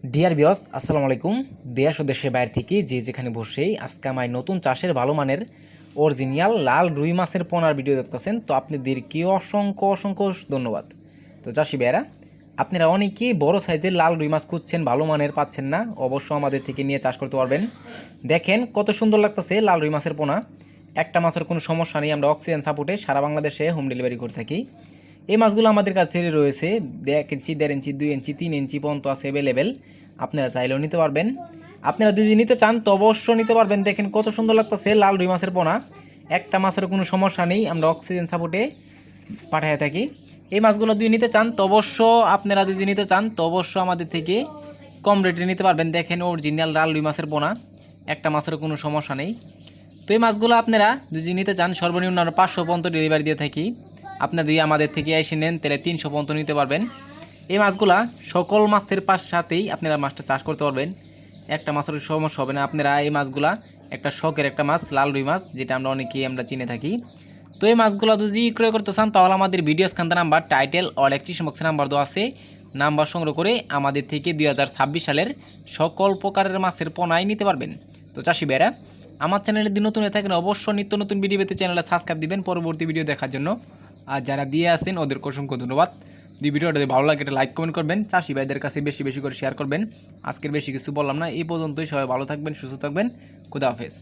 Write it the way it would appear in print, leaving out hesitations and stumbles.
Dear viewers আসসালামু আলাইকুম। দেশ ও দেশের বাইরে থেকে যে যেখানে বসেই আজকে আমার নতুন চাষের ভালো মানের অরিজিনাল লাল রুই মাছের পোনার ভিডিও দেখতেছেন, তো আপনাদেরকে অসংখ্য অসংখ্য ধন্যবাদ। তো চাষি ভাইয়েরা, আপনারা অনেকেই বড় সাইজের লাল রুই মাছ খুঁজছেন, ভালো মানের পাচ্ছেন না, অবশ্য আমাদের থেকে নিয়ে চাষ করতে পারবেন। দেখেন কত সুন্দর লাগতেছে লাল রুই মাছের পোনা। একটা মাছের কোনো সমস্যা নেই, আমরা অক্সিজেন সাপোর্টে সারা বাংলাদেশে হোম ডেলিভারি করে থাকি। এই মাছগুলো আমাদের কাছে রয়েছে 1 ইঞ্চি, 1.5 ইঞ্চি, 2 ইঞ্চি, 3 ইঞ্চি পর্যন্ত আছে অ্যাভেলেবেল। আপনারা চাইলেও নিতে পারবেন। আপনারা যদি নিতে চান তো অবশ্যই নিতে পারবেন। দেখেন কত সুন্দর লাগতেছে লাল রুই মাছের পোনা। একটা মাছের কোনো সমস্যা নেই, আমরা অক্সিজেন সাপোর্টে পাঠিয়ে থাকি। এই মাছগুলো যদি নিতে চান তো অবশ্য আমাদের থেকে কম রেটে নিতে পারবেন। দেখেন অরিজিনাল লাল রুই মাছের পোনা, একটা মাছের কোনো সমস্যা নেই। তো এই মাছগুলো আপনারা যদি নিতে চান সর্বনিম্ন 500 পর্যন্ত ডেলিভারি দিয়ে থাকি। আপনারা যদি আমাদের থেকে এসে নেন তাহলে 300 পর্যন্ত নিতে পারবেন। এই মাছগুলা সকল মাছের সাথেই আপনারা মাছটা চাষ করতে পারবেন, একটা মাছের সমস্যা হবে না। আপনারা এই মাছগুলা একটা শখের একটা মাছ, লাল রুই মাছ, যেটা আমরা চিনে থাকি। তো এই মাছগুলো যদি ক্রয় করতে চান তাহলে আমাদের video scan number, title all description বক্সে নাম্বার দেওয়া আছে। নাম্বার সংগ্রহ করে আমাদের থেকে 2026 সালের সকল প্রকারের মাছের পোনাই নিতে পারবেন। তো চাষি ভাইরা, আমার চ্যানেলে যদি নতুন হয়ে থাকেন অবশ্যই নিত্য নতুন ভিডিও পেতে চ্যানেলে সাবস্ক্রাইব দিবেন পরবর্তী ভিডিও দেখার জন্য। আর যারা দিয়ে আসেন ওদেরকে অসংখ্য ধন্যবাদ। যদি ভিডিওটা ভালো লাগে এটা লাইক কমেন্ট করবেন, চাষি ভাইদের কাছে বেশি বেশি করে শেয়ার করবেন। আজকের বেশি কিছু বললাম না, এই পর্যন্তই। সবাই ভালো থাকবেন, সুস্থ থাকবেন। খুদা হাফেজ।